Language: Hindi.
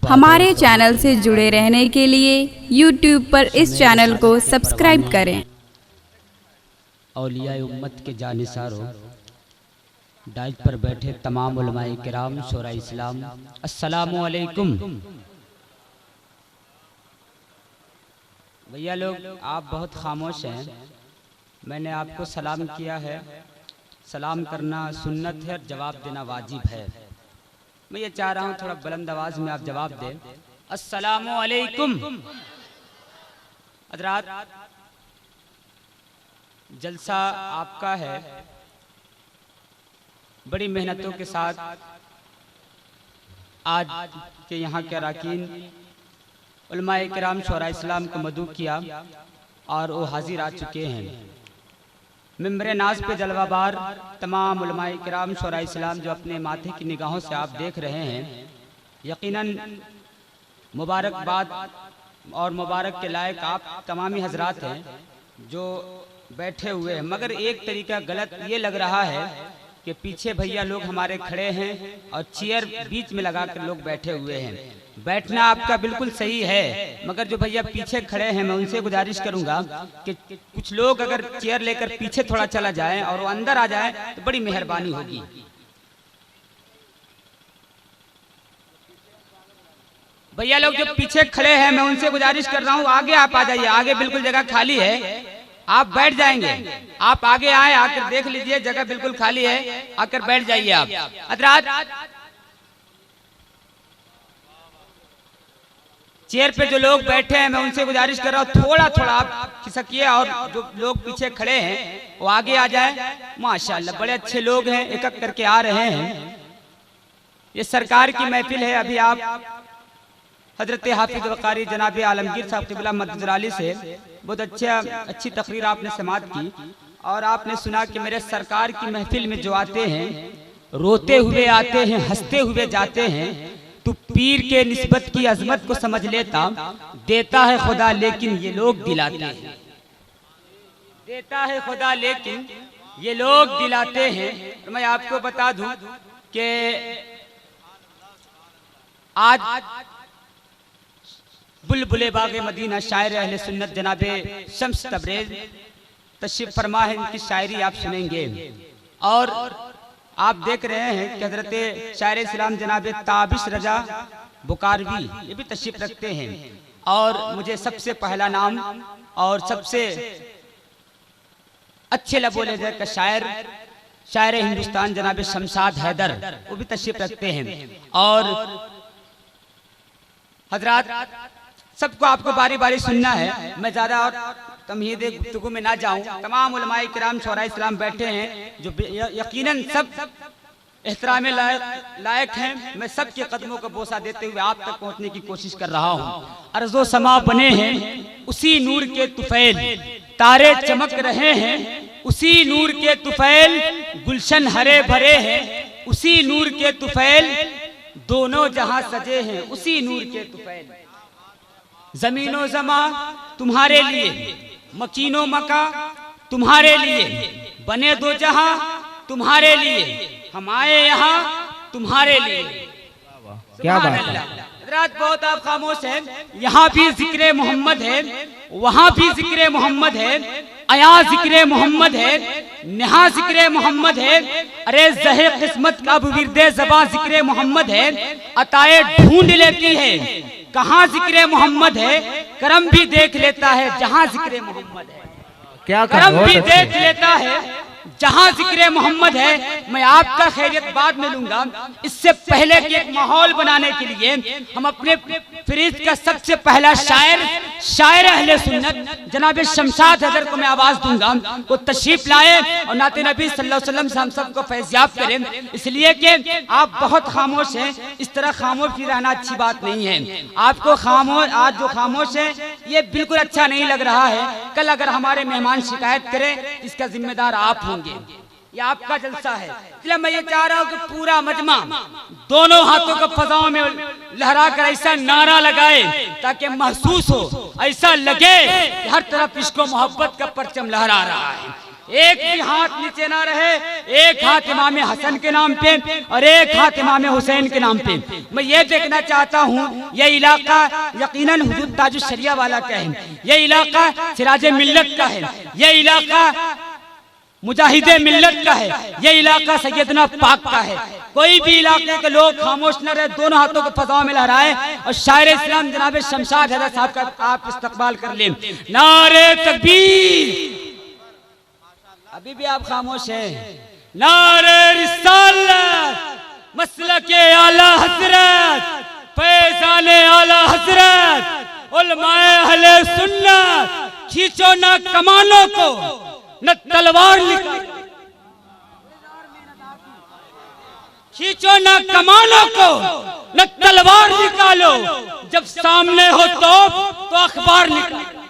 हमारे चैनल से जुड़े रहने के लिए YouTube पर इस चैनल को सब्सक्राइब करें। औलिया उम्मत के जानिसारों, डाइज पर बैठे तमाम उलमाए किराम, शोरा इस्लाम, अस्सलामु अलैकुम। भैया लोग, आप बहुत खामोश हैं। मैंने आपको सलाम किया है। सलाम करना सुन्नत है, जवाब देना वाजिब है। मैं ये चाह रहा हूँ थोड़ा बुलंद आवाज में आप जवाब दें, अस्सलामु अलैकुम। हज़रात, जलसा आपका है। बड़ी मेहनतों के साथ आज के यहाँ के अराकीन उलमाए किराम शोरा इस्लाम को मदू किया और वो हाजिर आ चुके हैं। मिंबरे नाज पे जलवाबार तमाम उलमाए किराम शोरा इस्लाम जो अपने माथे की निगाहों से आप देख रहे हैं, यकीनन मुबारकबाद और मुबारक के लायक आप तमामी हजरात हैं जो बैठे हुए हैं। मगर एक तरीका गलत ये लग रहा है कि पीछे भैया लोग हमारे खड़े हैं और चेयर बीच में लगाकर लोग बैठे हुए हैं। बैठना आपका बिल्कुल सही है, मगर जो भैया पीछे खड़े हैं मैं उनसे गुजारिश करूंगा कि कुछ लोग अगर चेयर लेकर पीछे थोड़ा चला जाए और वो अंदर आ जाए तो बड़ी मेहरबानी होगी। भैया लोग जो पीछे खड़े हैं मैं उनसे गुजारिश कर रहा हूँ, आगे आप आ जाइए। आगे बिल्कुल जगह खाली है, आप बैठ जाएंगे। आप आगे आए, आकर देख लीजिए, जगह बिल्कुल खाली है, आकर बैठ जाइए आप। हज़रात, चेयर पे जो लोग बैठे हैं मैं उनसे गुजारिश कर रहा हूँ थोड़ा थोड़ा आप खिसकिए और जो लोग पीछे खड़े हैं वो आगे आ जाए। माशाल्लाह बड़े अच्छे लोग हैं, एक एक करके आ रहे हैं। ये सरकार की महफिल है। अभी आप हजरत हाफिज वकारी जनाब आलमगीर साहब क़िबला मदद अली से बहुत अच्छी तकरीर आपने समाअत की और आपने सुना कि मेरे सरकार की महफिल में जो आते हैं रोते हुए आते हैं, हंसते हुए जाते हैं। तू पीर के निस्बत की अजमत को समझ लेता, देता है खुदा लेकिन ये लोग दिलाते हैं। देता है खुदा लेकिन ये लोग दिलाते हैं। तो मैं आपको बता दूं कि आज बुलबुले बागे मदीना शायर अहले सुन्नत जनाबे शम्स तबरेज तशरीफ फरमा है, इनकी शायरी आप सुनेंगे। और आप देख रहे हैं कि हजरत शायर इस्लाम जनाबे ताबिश रजा बुकारवी ये भी तशरीफ रखते हैं। और मुझे सबसे पहला नाम और सबसे अच्छे लबो लहजे का शायर हिंदुस्तान जनाबे शमशाद हैदर वो भी तशरीफ रखते हैं। और हजरात, सबको आपको बारी बारी सुनना है। मैं ज्यादा और तमहीदे गुफ्तगू में ना जाऊं। तमाम उलमाए किराम शोरा इस्लाम बैठे हैं जो यकीनन सब एहतराम लायक हैं। मैं सबके कदमों को बोसा देते हुए आप तक पहुंचने की कोशिश कर रहा हूं। अर्ज़ो समा बने हैं उसी नूर के तुफैल, तारे चमक रहे हैं उसी नूर के तुफैल, गुलशन हरे भरे हैं उसी नूर के तुफैल, दोनों जहां सजे हैं उसी नूर के तुफैल। जमीनो जमा तुम्हारे लिए, मकीनो मका तुम्हारे लिए, बने दो जहां तुम्हारे लिए, हम आए यहाँ तुम्हारे लिए। क्या बात है। रात बहुत आप खामोश हैं। यहाँ भी जिक्र मोहम्मद है, वहाँ भी जिक्र मोहम्मद है, आया जिक्र मोहम्मद है, नहा जिक्र मोहम्मद है। अरे ज़हे किस्मत का विरदे ज़बा जिक्र मोहम्मद है, अताए ढूंढ लेती है कहाँ जिक्र मोहम्मद है, करम भी देख लेता है जहाँ जिक्र मोहम्मद है। क्या करम भी देख लेता है जहाँ जिक्र मोहम्मद है। मैं आपका खैरियत बाद में लूंगा। इससे पहले कि एक माहौल बनाने के लिए हम अपने फरीद का सबसे पहला शायर अहले सुन्नत जनाब शमशाद हैदर को मैं आवाज दूंगा, वो तशरीफ लाए और नाते नबी सल्लल्लाहु अलैहि वसल्लम से हम सबको फैज़याब करें। इसलिए कि आप बहुत खामोश हैं, इस तरह खामोश भी रहना अच्छी बात नहीं है। आपको खामोश, आज जो खामोश है ये बिल्कुल अच्छा नहीं लग रहा है। कल अगर हमारे मेहमान शिकायत करें इसका जिम्मेदार आप होंगे। ये आपका जलसा है, इसलिए मैं ये चाह रहा हूँ कि पूरा मजमा दोनों हाथों को फजाओं में लहरा कर ऐसा नारा लगाए ताकि महसूस हो, ऐसा लगे कि हर तरफ इश्क और मोहब्बत का परचम लहरा रहा है। एक भी हाथ नीचे ना रहे, एक हाथ इमाम हसन के नाम पे और एक हाथ इमाम हुसैन के नाम पे। मैं ये देखना चाहता हूँ ये इलाका यकीनन हुजूर ताजुश शरिया वाला का है, ये इलाका सिराज मिल्लत का है, ये इलाका मुजाहिदे मिल्लत का है, ये इलाका सैयदना पाक का है। कोई भी इलाके के लोग खामोश न रहे, दोनों हाथों को फजाओं में लहराए और शायर इस्लाम जनाब शमशाद हैदर साहब का आप इस्तकबाल कर लें। नारे तकबीर। अभी भी आप खामोश हैं। नारे रिसालत, मसलके आला हजरत, फैज़ाने आला हजरत, उलमाए अहले सुन्नत, खींचो न कमानों को न तलवार खींचो न कमानों को न तलवार निकालो, जब सामने हो तो अखबार निकालो।